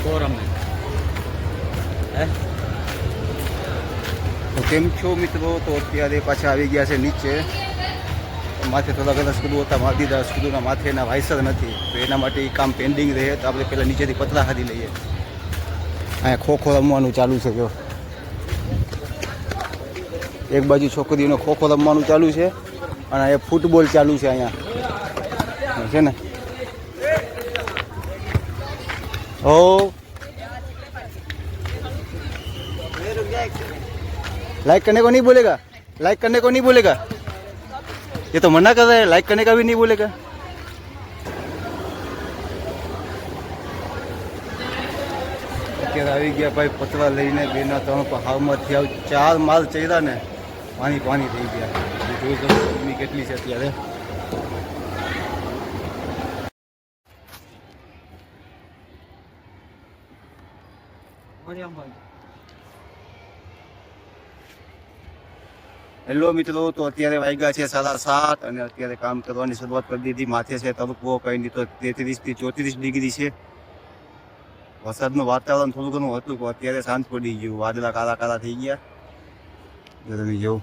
Forum में है। તો કેમ છો મિત્રો? તો અત્યારે પાછા આવી ગયા છે નીચે. માથે થોડા ઘણા સ્કૂલો હતા, મારી દીધા સ્કૂલોના માથે એના વાયસર નથી, તો એના માટે એ કામ પેન્ડિંગ રહે. તો આપણે પહેલાં નીચેથી પતરા હાદી લઈએ. અહીંયા ખોખો રમવાનું ચાલુ છે. જો એક બાજુ છોકરીઓનો ખોખો રમવાનું ચાલુ છે અને અહીંયા ફૂટબોલ ચાલુ છે. અહીંયા છે ને ओ लाइक करने को नहीं बोलेगा, लाइक करने को नहीं बोलेगा, ये तो मना कर रहा है, लाइक करने का भी नहीं बोलेगा. અત્યારે આવી ગયા ભાઈ પતરા લઈને, 2 ના 3 પહાડમાંથી આવ 4 માલ ચડ્યા ને પાણી પાણી થઈ ગયા. જોઈ શકો ગરમી કેટલી છે અત્યારે. હેલો મિત્રો, તો અત્યારે વાગ્યા છે 7:30 અને અત્યારે કામ કરવાની શરૂઆત કરી દીધી. માથે છે તડકો, કંઈ નહીં તો 33 થી 34 ડિગ્રી છે. વરસાદનું વાતાવરણ થોડું ઘણું હતું, પણ અત્યારે શાંત પડી ગયું. વાદળા કાળા કાળા થઈ ગયા. તમે જોવો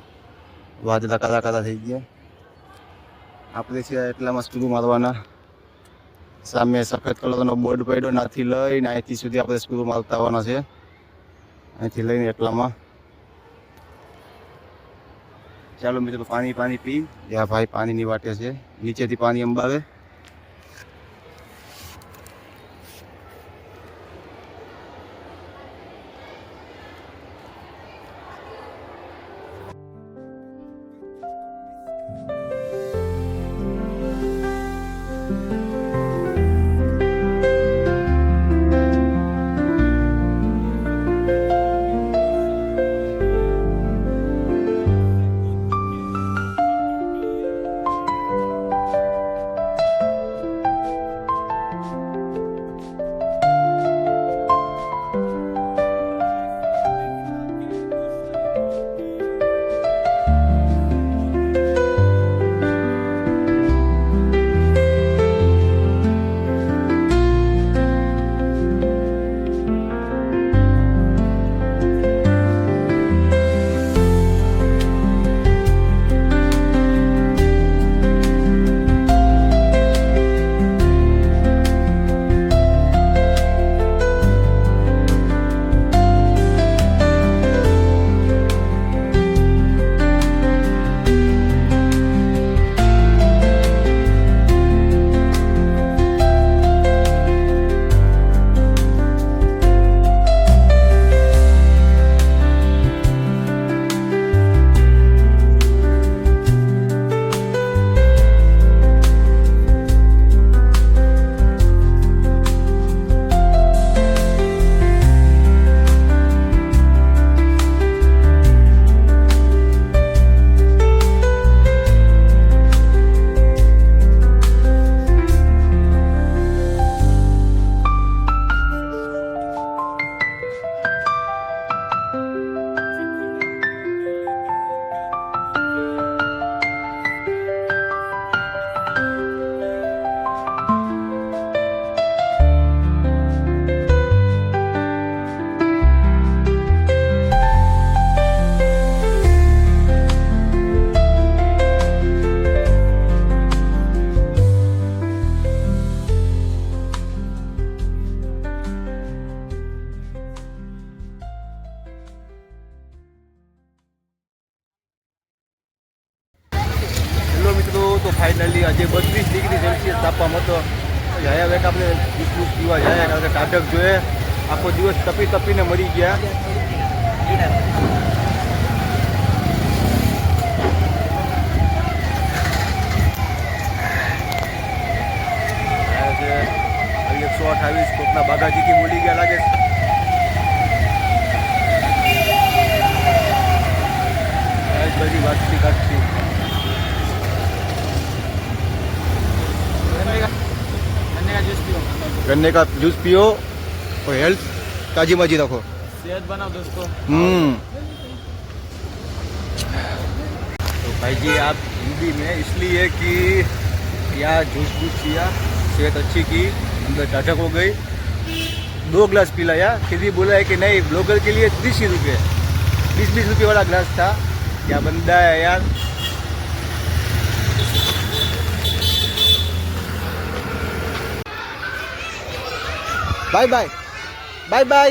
વાદળા કાળા કાળા થઈ ગયા. આપણે છે એટલામાં સ્ક્રૂ મારવાના. સામે સફેદ કલરનો બોર્ડ પડ્યો, નાથી લઈને અહીંથી સુધી આપણે સ્ક્રૂ મારતા આવવાના છે. અહીંથી લઈને એટલામાં. ચાલો મિત્રો, પાણી પાણી પી. જ્યાં ભાઈ પાણીની વાટે છે, નીચેથી પાણી અંબાવે. તો ફાઇનલી આજે 32 ડિગ્રી સેલ્સિયસ તાપમાન હતો. જાય હવે આપણે જૂસ પીવા જાય, કારણ કે ટાઢક જોઈએ. આખો દિવસ તપી તપીને મરી ગયા. છે 128 કોકના બાગાજીથી બોલી ગયા લાગે છે. બધી વાતથી કાઢતી गन्ने का जूस पियो और हेल्थ ताजी माजी रखो, सेहत बनाओ दोस्तों. तो भाई जी आप हिंदी में इसलिए कि यहाँ जूस पिया, सेहत अच्छी की, अंदर टाटक हो गई. 2 ग्लास पिलाया, फिर भी बोला है कि नहीं ब्लॉगर के लिए 30 ही रुपये, 20-20 रुपये वाला ग्लास था। क्या बंदा है यार। Bye bye bye bye.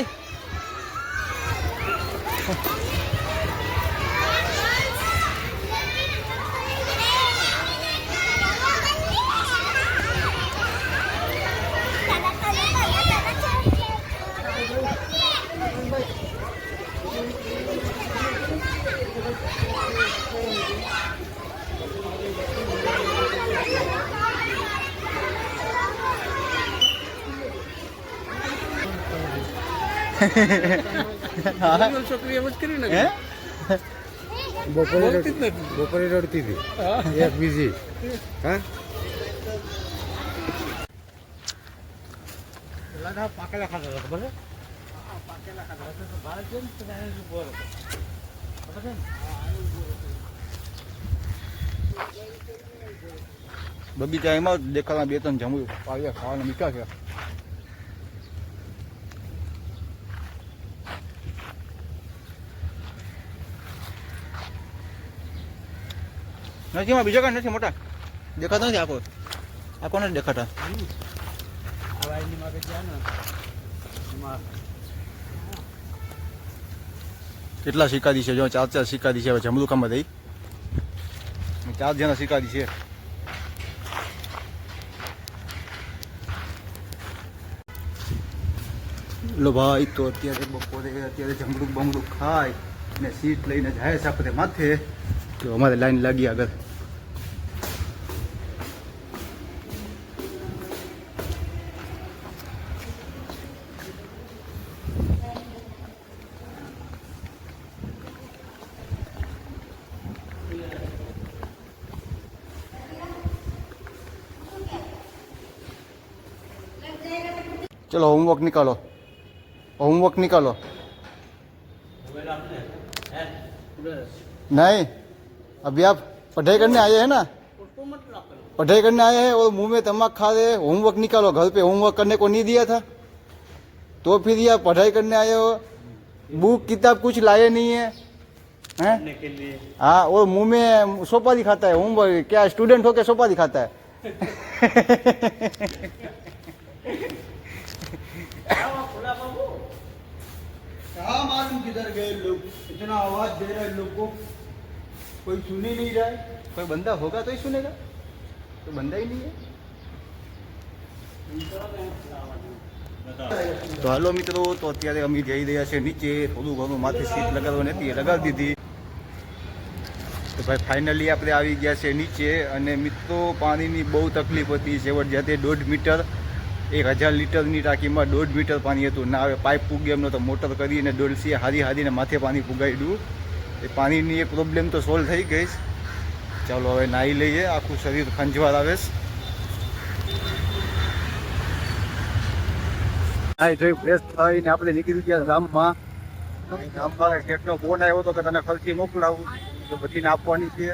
છોકરી એમ જ કરી ને હે? બપોરે રડતી હતી એક બીજી હા પાકેલા ખાતા હતા ખબર છે? પાકેલા ખાતા હતા તો બહાર કેમ બોલ ખબર છે ને? બગીચા એમાં દેખાડા 2-3 જમવું પાવ્યા ખાવાના મીઠા છે. નથી એમાં બીજા કાંઈ નથી મોટા દેખાતા નથી. આખો નથી દેખાતા. આ વાયરની માં ગયા ને એમાં કેટલા શિકારી છે જો 4 શિકારી છે. હવે જમલું કામમાં દઈ 4 જણા શિકારી છે. લો ભાઈ તો અત્યારે બપોરે જમડું બમડું ખાય ને સીટ લઈને જાય છે આપણે માથે. તો અમારે લાઈન લાગી આગળ. चलो होमवर्क निकालो, होमवर्क निकालो. नहीं अभी आप पढ़ाई करने आए हैं ना, पढ़ाई करने आए हैं और मुंह में तम्बाक खा रहे हैं. होमवर्क निकालो. घर पे होमवर्क करने को नहीं दिया था तो फिर ये आप पढ़ाई करने आए हो. बुक किताब कुछ लाए नहीं है हैं? हाँ और मुंह में सोपारी खाता है. होमवर्क क्या स्टूडेंट हो के सोपारी खाता है? क्या मालूम किधर गए लोग. इतना आवाज दे रहे हैं लोग को, कोई सुन ही नहीं रहा है. कोई बंदा होगा तो ही सुनेगा, तो बंदा ही नहीं है. તો હાલો મિત્રો, તો અત્યારે અમે જઈ રહ્યા છે નીચે. થોડું ઘણું માથે સીટ લગાડવાની હતી, લગાવી દીધી. તો ભાઈ ફાઇનલી આપણે આવી ગયા છે નીચે. અને મિત્રો પાણીની બહુ તકલીફ હતી. છેવટ જાતે 1.5 મીટર 1000 લીટરની ટાંકીમાં 1.5 મીટર પાણી હતું. ના હવે પાઇપ પૂગે એમનો તો મોટર કરીને ડોલસીએ હારીને માથે પાણી પુગાવી દઉં. એ પાણીની એક પ્રોબ્લેમ તો સોલ્વ થઈ ગઈ. ચાલો હવે નાહી લઈએ. આખું શરીર ખંજવાળ આવે છે. નાહી ધોઈ ફ્રેશ થઈને આપણે નીકળી ગયા ગામમાં. કેટલો ફોન આવ્યો હતો કે તને ખર્ચી મોકલાવું, તો બધીને આપવાની છે.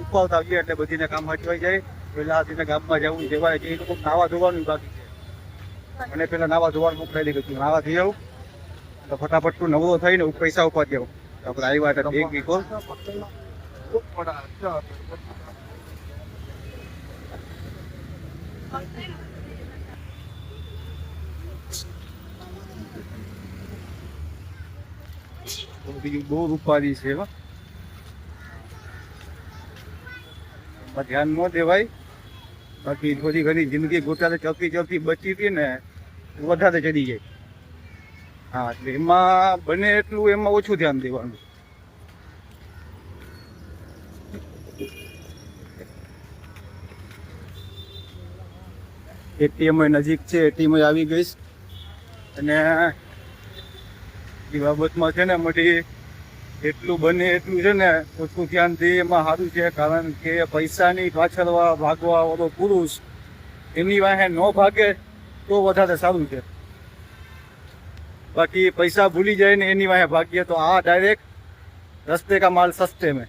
ઉપાવતા આવીએ એટલે બધીને કામ હચવાઈ જાય. પેલા આવીને ગામમાં જવું જેવાય છે. એ લોકો નાવા ધોવાનું બાકી છે. અને પેલા નાવા ધોવાનું મોકલાઈ દીધું. નાવા થઈ આવું તો ફટાફટ તું નવરો થઈને પૈસા ઉપાડી આવું. આપણે આવ્યા હતા 1 વીકો. બીજું બહુ રૂપારી છે. ધ્યાન ન દેવાય. બાકી થોડી ઘણી જિંદગી ગોટાળે ચલતી બચી હતી ને વધારે ચડી જાય. હા એટલે એમાં બને એટલું એમાં ઓછું ધ્યાન દેવાનું. એટીએમ નજીક છે, એટીએમ આવી ગઈ. અને એ બાબતમાં છે ને મળી એટલું બને એટલું છે ને ઓછું ધ્યાન દે એમાં સારું છે. કારણ કે પૈસાની પાછળ ભાગવા વાળો પુરુષ એની વાહે ન ભાગે તો વધારે સારું છે. બાકી પૈસા ભૂલી જાય ને એની વાહે ભાગીએ તો આ ડાયરેક્ટ રસ્તે કા માલ સસ્તે મેં.